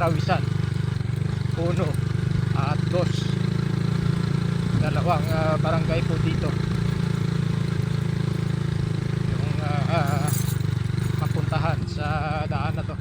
Karawisan 1 at 2. Dalawang barangay po dito yung mapuntahan sa daan na to.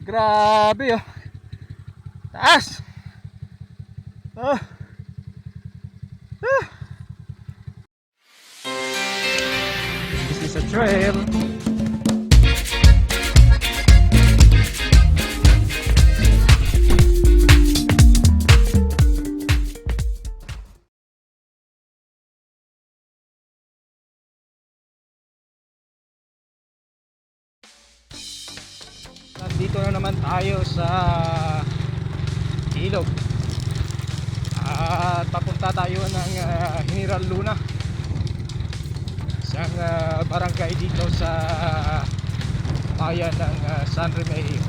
Grabe oh. Taas. This is a trail. Dito na naman tayo sa ilog at papunta tayo ng General Luna, isang barangay dito sa bayan ng San Remigio.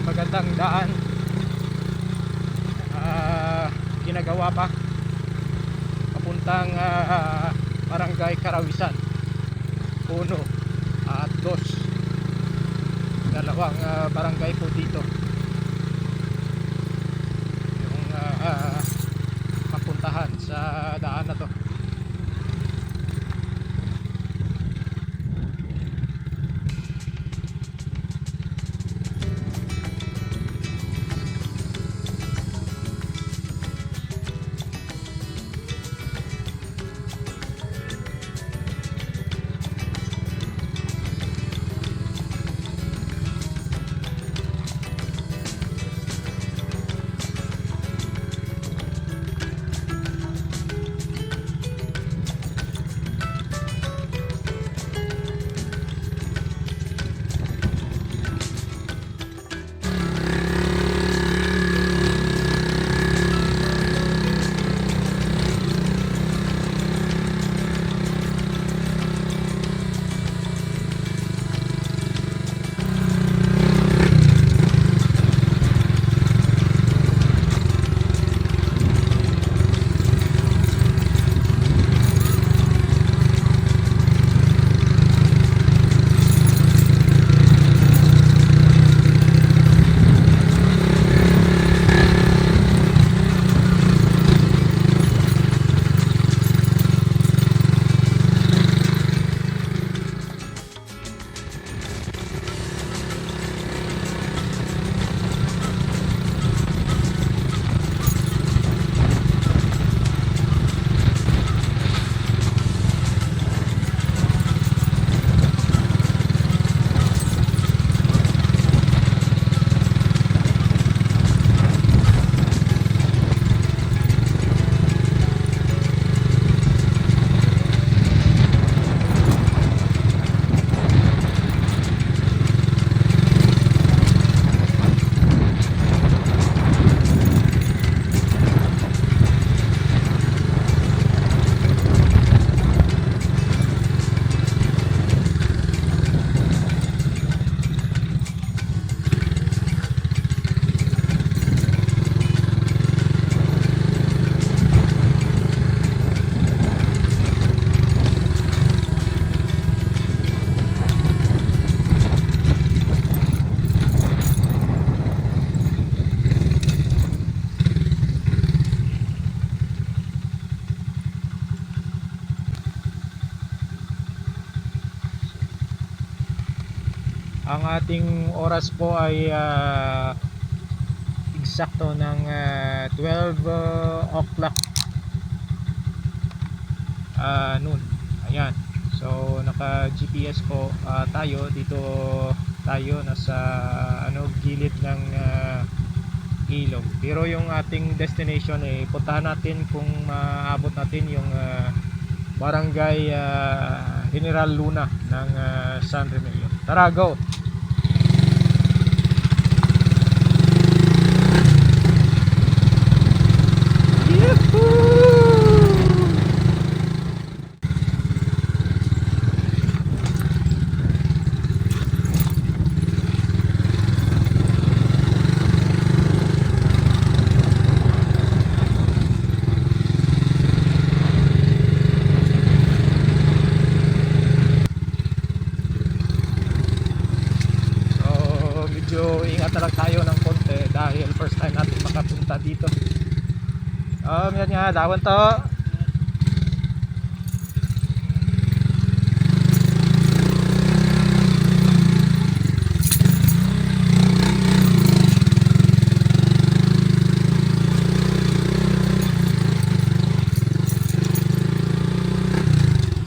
Magandang daan, ginagawa pa papuntang barangay Karawisan 1 at 2. Dalawang barangay po dito yung mapuntahan sa daan na to. Ang ating oras po ay eksakto ng 12 o'clock noon. Ayan. So naka GPS po tayo dito. Tayo nasa gilid ng ilog. Pero yung ating destination puntahan natin kung maabot natin yung Barangay General Luna ng San Remigio. Tara, go! Medyo ingat na lang tayo ng konti dahil first time natin makapunta dito. Yan nga, dawan to.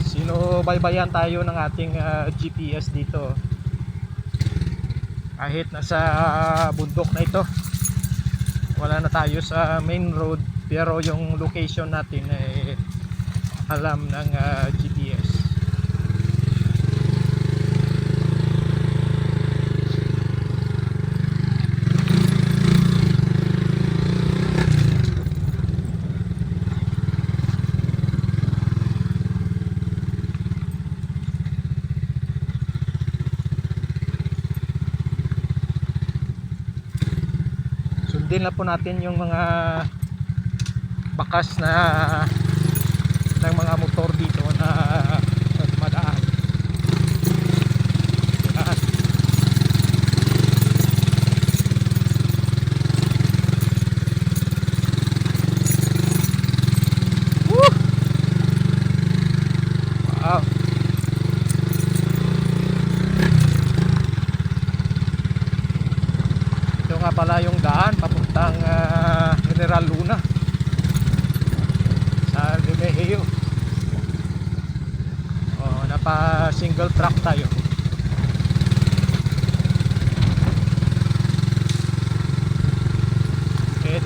Sinubaybayan tayo ng ating GPS dito. Kahit nasa bundok na ito, wala na tayo sa main road, pero yung location natin ay alam ng GPS. Sundin lang po natin yung mga bakas na ng mga motor dito na madaan. Yan. Woo! Wow. Ito nga pala yung daan papuntang General Luna sa Remigio. Napa single track tayo.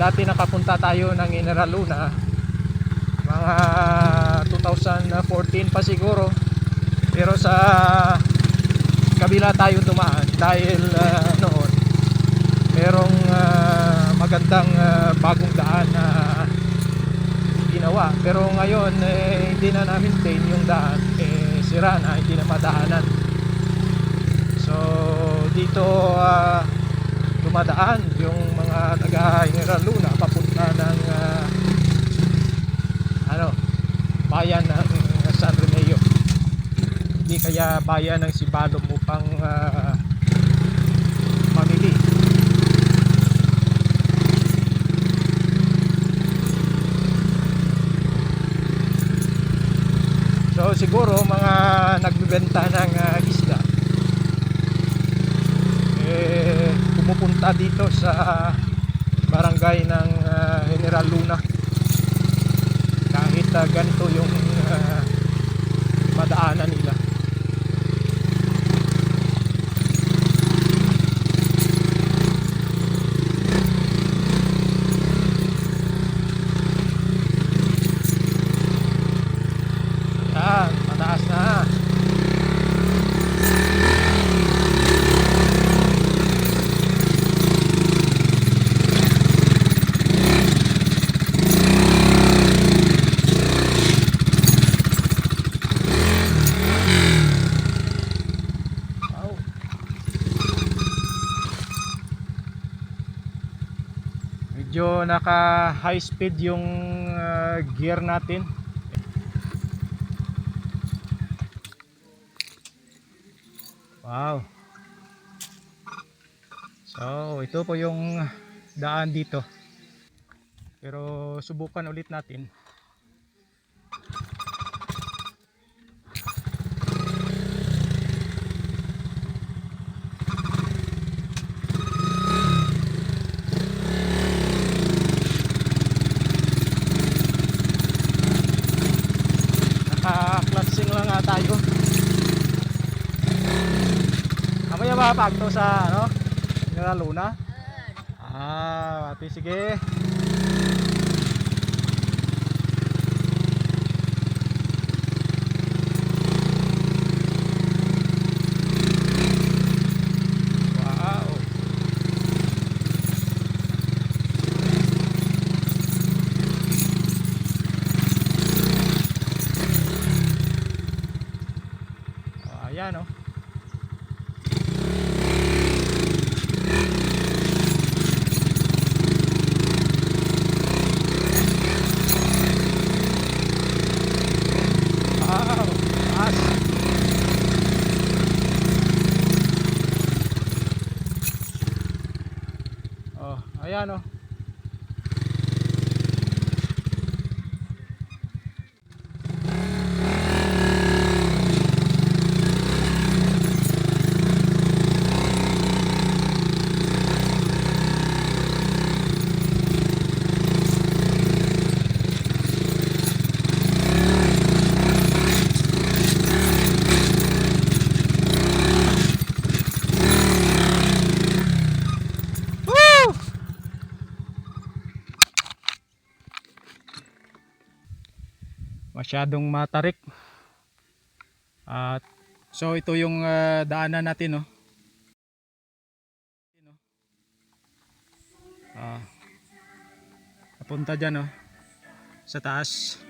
Dati nakapunta tayo ng General Luna mga 2014 pa siguro, pero sa kabila tayo dumaan dahil noon merong magandang bagong daan na ginawa, pero ngayon hindi na na-maintain yung daan, sira na, hindi na madaanan. So dito dumadaan yung mga taga General Luna papunta ng bayan ng San Remigio, hindi kaya bayan ng Sibalom upang mamili. So siguro mga nagbebenta ng isda pumupunta dito sa barangay ng General Luna kahit ganito yung madaanan nila. Mataas na. Wow. Medyo naka high speed yung gear natin. Wow. So ito po yung daan dito, pero subukan ulit natin. Naka-clutching lang nga tayo. Mamaya makapagto sa ano? General Luna? Ate, sige. Wow. Ayan oh. Wow, taas. Oh, ayan oh. Woo! Masyadong matarik. At so ito yung daanan natin no. Papunta dyan no, sa taas.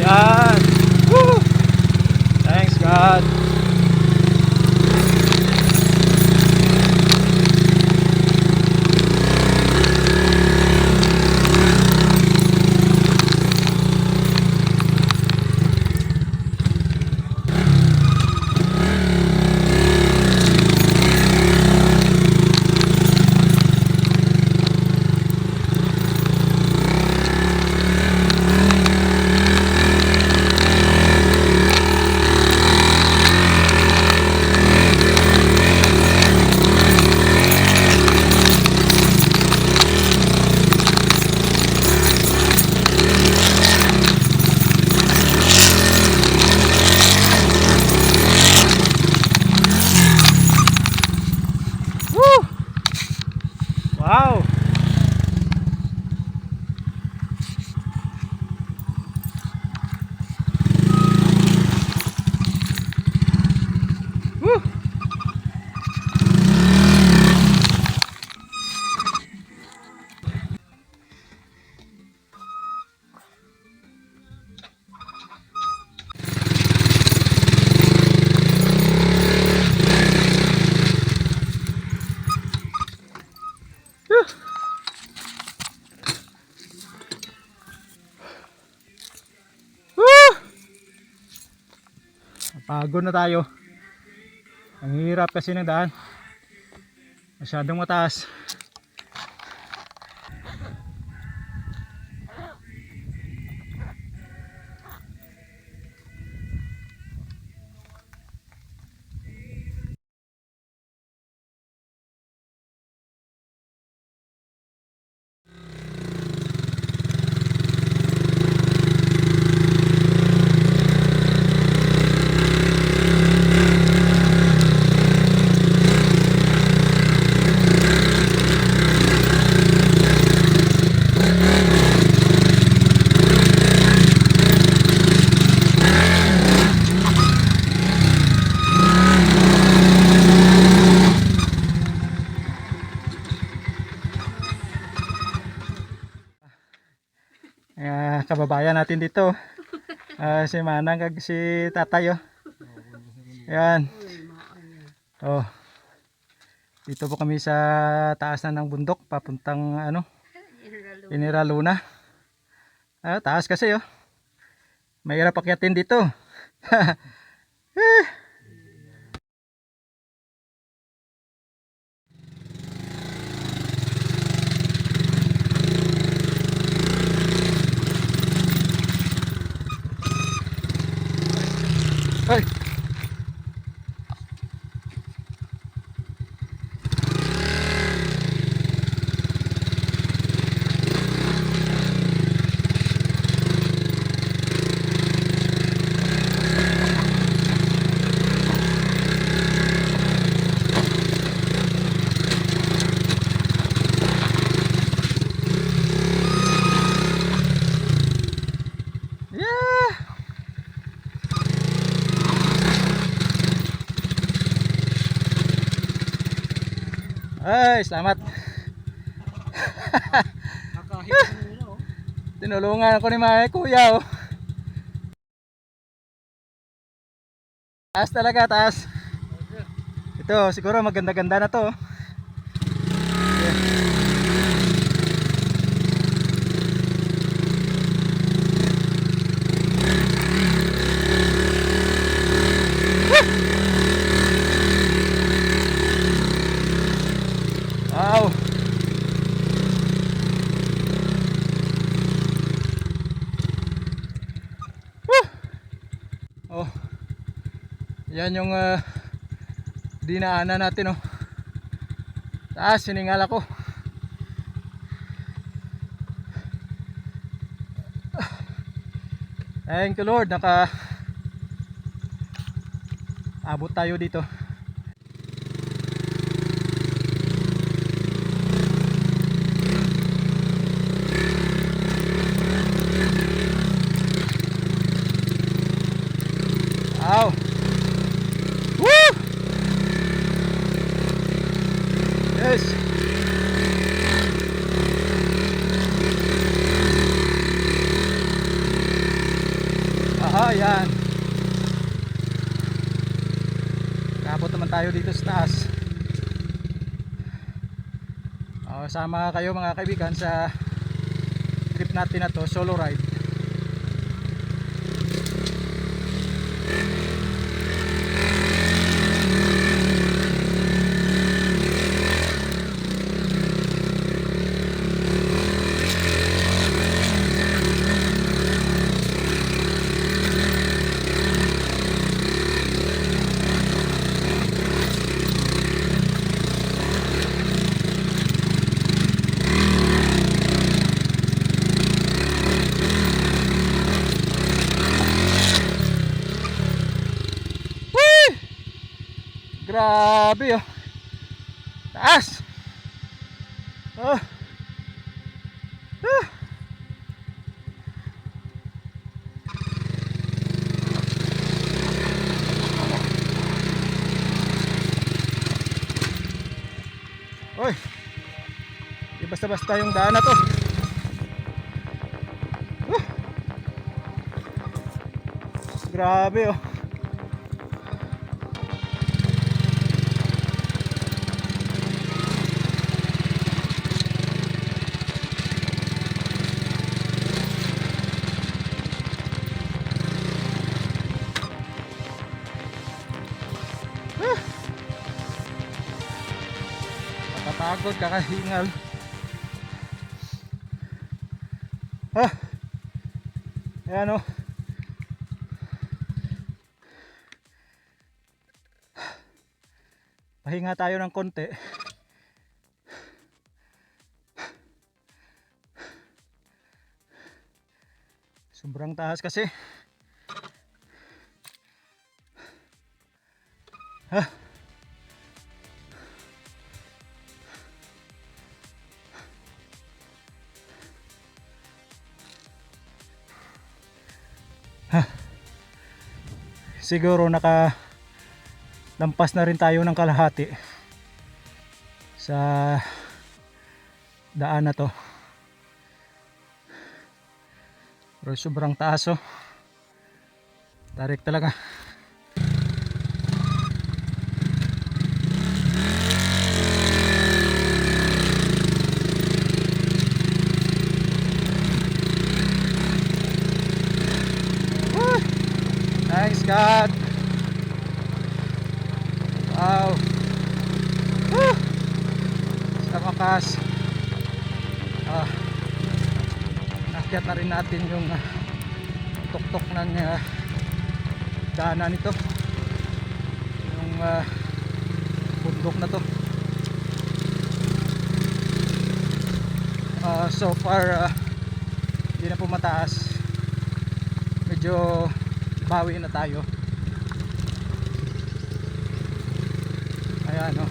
Yan. Woo! Thanks God. Woo! Wow. Woo! Woo! Pagod na tayo. Ang hirap kasi ng daan. Masyadong mataas. Kababayan natin dito. Si Manang kag si Tatay oh. Ayan. Oh. Dito po kami sa taas na ng bundok papuntang ano? General Luna. Taas kasi oh. Mahirap akyatin dito. Hoy. Yeah. Ay, salamat. Nakahit kanina oh. Tinulungan ako ni mga kuya oh. Taas talaga, taas. Ito, siguro maganda-ganda na to. Wow. Oh. Yan yung dinaanan natin oh. Taas, siningal ako. Thank you Lord, naka abot tayo dito. Wow. Woo! Yes. Aha, yan. Nakabot naman tayo dito sa taas. Sama kayo mga kaibigan sa trip natin na to, solo ride. Grabe oh. Taas. Oh. Oy. Di basta-basta yung daan na to. Grabe oh. Nakapagod, kakahingal. Ayan o. Pahinga tayo ng konti. Sobrang taas kasi. Siguro naka lampas na rin tayo ng kalahati sa daan na to. Pero sobrang taas oh. Tarik talaga. Thanks God. Wow. Woo! Sa wakas nakyat na rin natin yung tuktok ng daanan nito. Yung bundok na to. So far hindi na po mataas. Medyo bawi na tayo. Ayan, oh.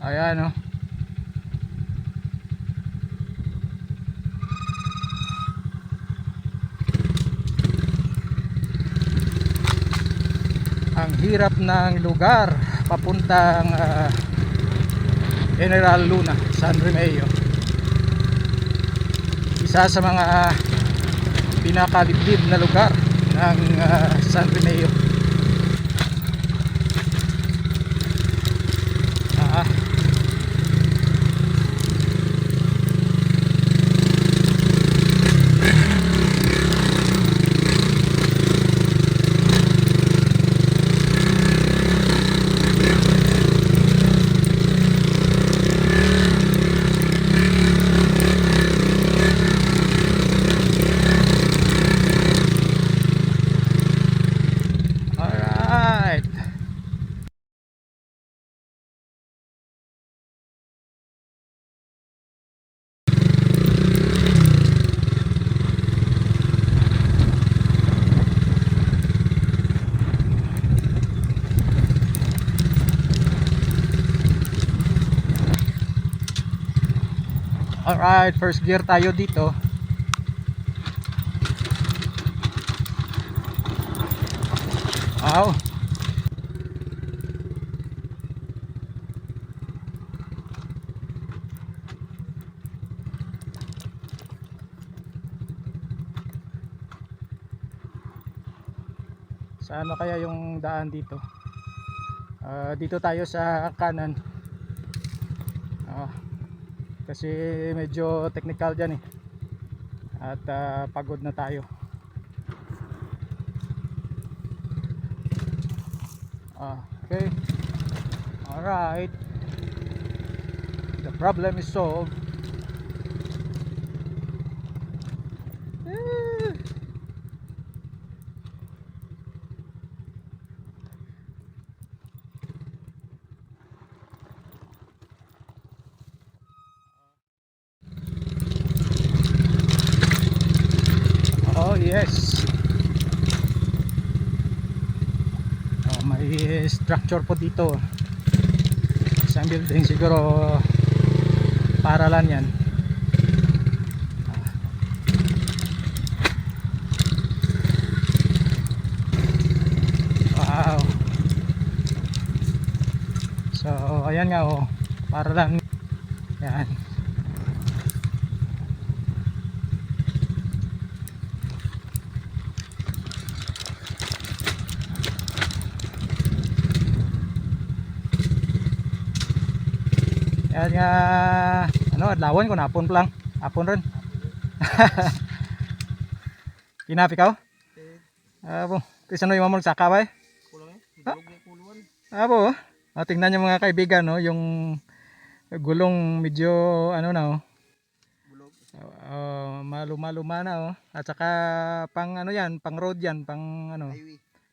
Ayan, oh. Ang hirap ng lugar papuntang General Luna, San Remeo. Isa sa mga pinakaliblib na lugar ng San Remeo. Alright, first gear tayo dito. Wow. Saan na kaya yung daan dito? Dito tayo sa kanan. Kasi medyo technical dyan eh. At pagod na tayo. Okay. Alright. The problem is solved. Oh yes. May structure po dito. Isang building siguro para lang yan. Wow. So ayan nga, oh, para lang yan. Yan nga, ano, adlawan ko napon pa lang. Hapon rin. Kinap ikaw? Abo, kasi ano yung mamang saka ba eh? Abo, tingnan nyo mga kaibigan, no, yung gulong medyo ano na, oh. Maluma-luma na, oh. At saka pang ano yan, pang road yan, pang ano,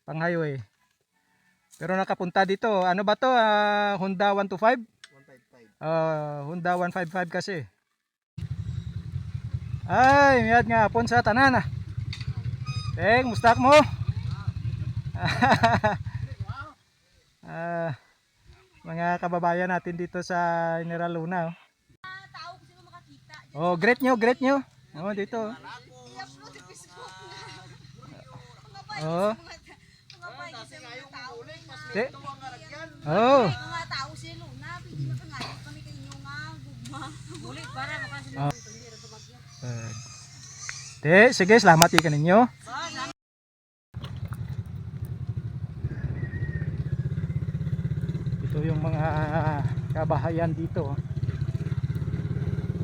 pang highway. Pero nakapunta dito, ano ba to? Honda 125? Honda 155 kasi. Ay, miyad nga hapon sa tanan ah. Mustak mo? Mga kababayan natin dito sa General Luna, oh. Oh, greet nyo, greet nyo. Oh, dito. Oh. Oh. Sige, salamat ikan ninyo. Ito yung mga kabahayan dito.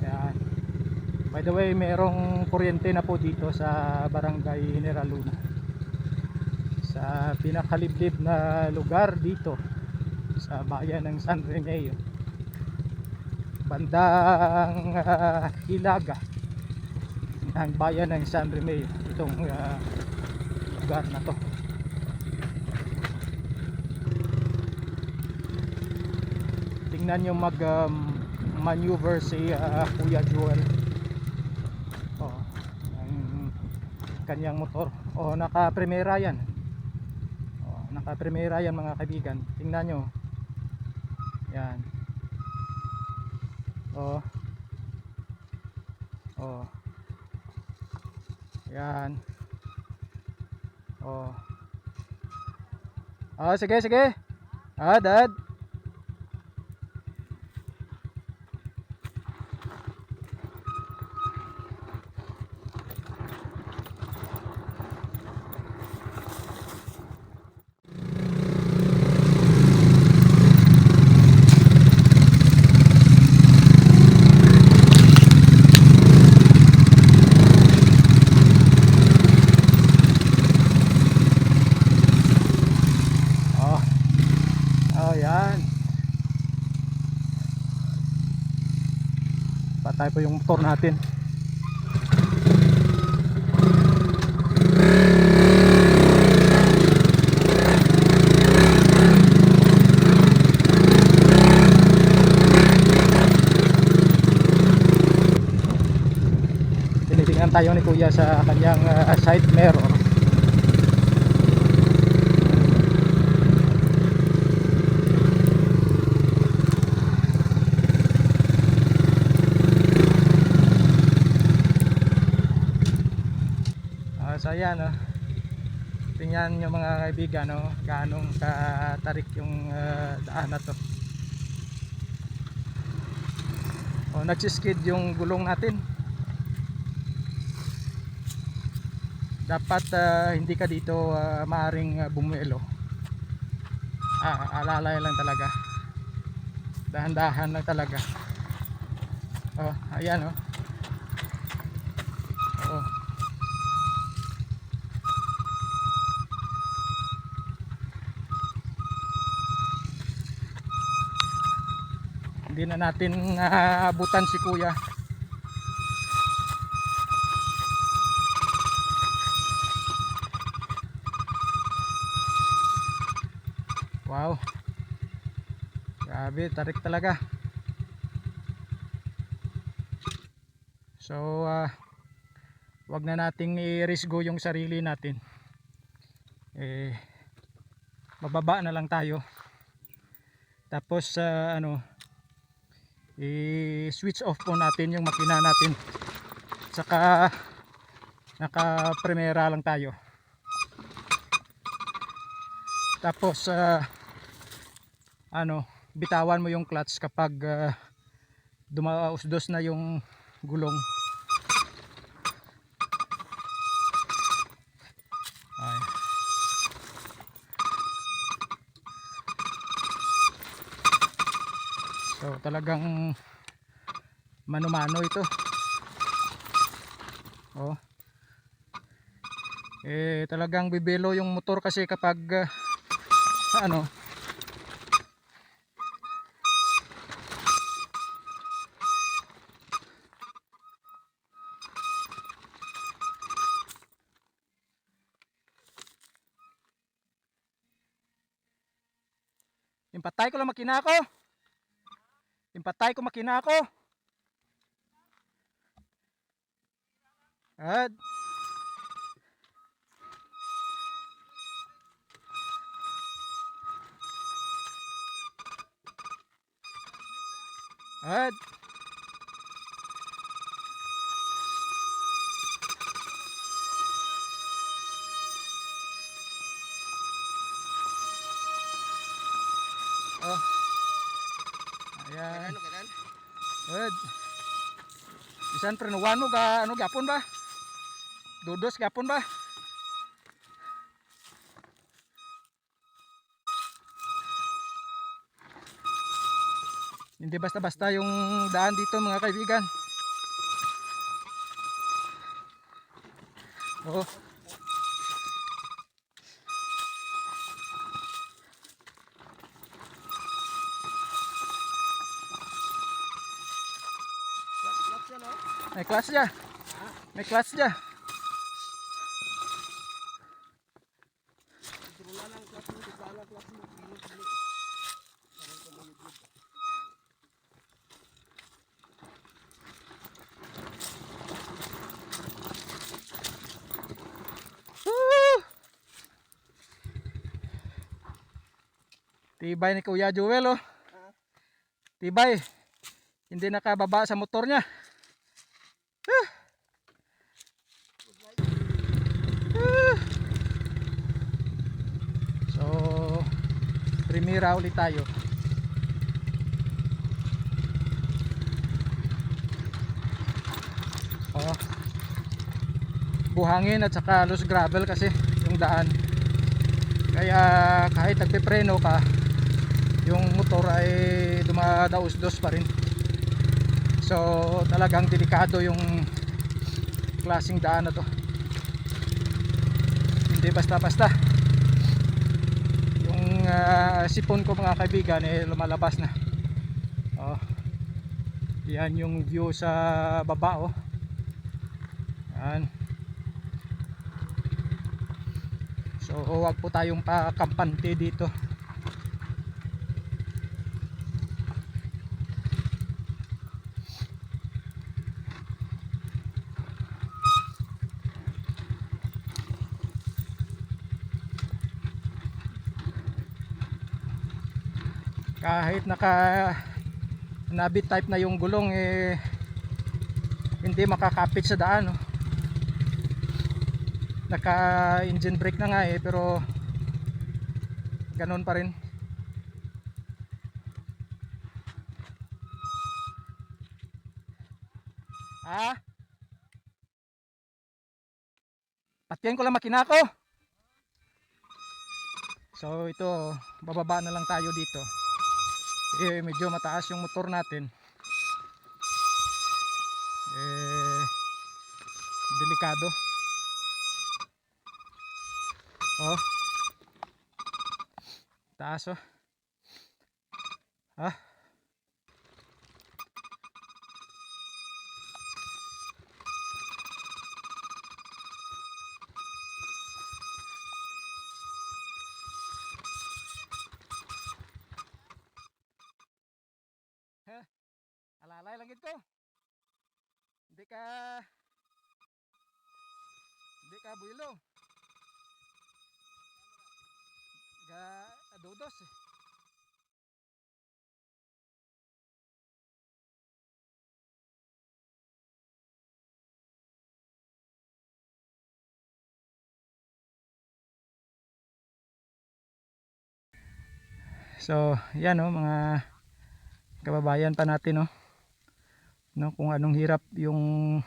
Yan. By the way, merong kuryente na po dito sa Barangay General Luna, sa pinakaliblib na lugar dito sa bayan ng San Remeo, bandang Hilaga ng bayan ng San Remeo, itong lugar na to. Tingnan nyo mag maneuver si Kuya Joel. Oh, ang kanyang motor. Oh, naka primera yan. Oh, naka primera yan mga kaibigan. Tingnan nyo. Yan. Oh. Oh. Yan. Oh. Ah, sige, sige. Ah, dad. Oh. Oh, yan. Patay po yung motor natin. Tinitingnan tayo ni Kuya sa kanyang side mirror. So ayan, tingnan nyo mga kaibigan, ganong katarik yung daan na to. Nagsiskid yung gulong natin. Dapat hindi ka dito maaring bumuelo. Alalay lang talaga, dahan-dahan lang talaga. Ayan. Hindi na natin naabutan si Kuya. Wow, grabe, tarik talaga. So wag na nating i-risgo yung sarili natin. Bababa na lang tayo. Tapos i-switch off po natin yung makina natin. Saka naka primera lang tayo. Tapos bitawan mo yung clutch kapag dumausdos na yung gulong. Ay. So talagang mano-mano ito. Talagang bibelo yung motor kasi kapag impatay ko lang makina ko. Impatay ko makina ko. Ad. Ad. Ayan. Ad. Bisan prenuan mo ga gapon ba? Dudos gapon ba? Hindi basta-basta yung daan dito mga kaibigan. Oo. May class siya. May class siya. Woo! Tibay ni Kuya Joel oh. Tibay. Hindi nakababa sa motor niya. So, primera ulit tayo. Oh. Buhangin at saka loose gravel kasi yung daan. Kaya kahit nagpepreno ka, yung motor ay dumadaos-dos pa rin. So, talagang delikado yung klaseng daan na to. Hindi basta-basta. Yung sipon ko mga kaibigan eh lumalabas na. Oh. Yan yung view sa baba oh. Yan. So huwag po tayong pakampante dito. Kahit naka nabit type na yung gulong eh hindi makakapit sa daan oh. Naka engine brake na nga eh pero ganun pa rin. Ah, patyan ko lang makina ko. So ito bababa na lang tayo dito. Eh medyo mataas yung motor natin. Eh delikado. Oh. Taas oh. Ah. Alalay lang gid ko. Hindi ka builo. Ga adudos. So, yan oh mga kababayan pa natin oh. No, kung anong hirap yung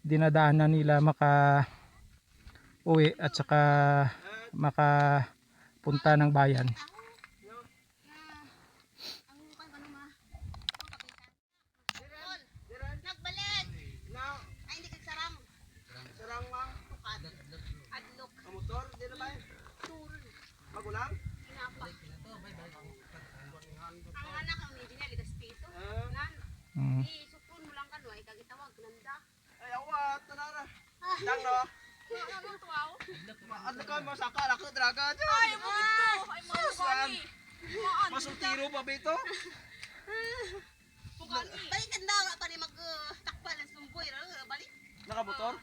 dinadaanan nila maka uwi at saka makapunta ng bayan. Nagbalik. Ay hindi kag sarang. Sarang mang adlok. Ang motor di na ba? Tur. Magulang? Inapa. Ang anak ang hindi na ligas pito. Nan. Sukun mo lang kanwa kag itawag nanda. Ay awat tanara. Dang no. Ano tuaw? Ano ka masaka ako draga. Ay mo bito. Ay mo gani. Masultiro pa bito? Balik ka na pa ni magtakpan ng sumboy balik. Nakamotor?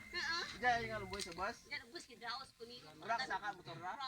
Diyan nga lumboy sa bus. Diyan bus kidaos ko ni. Ora ka saka motor ra.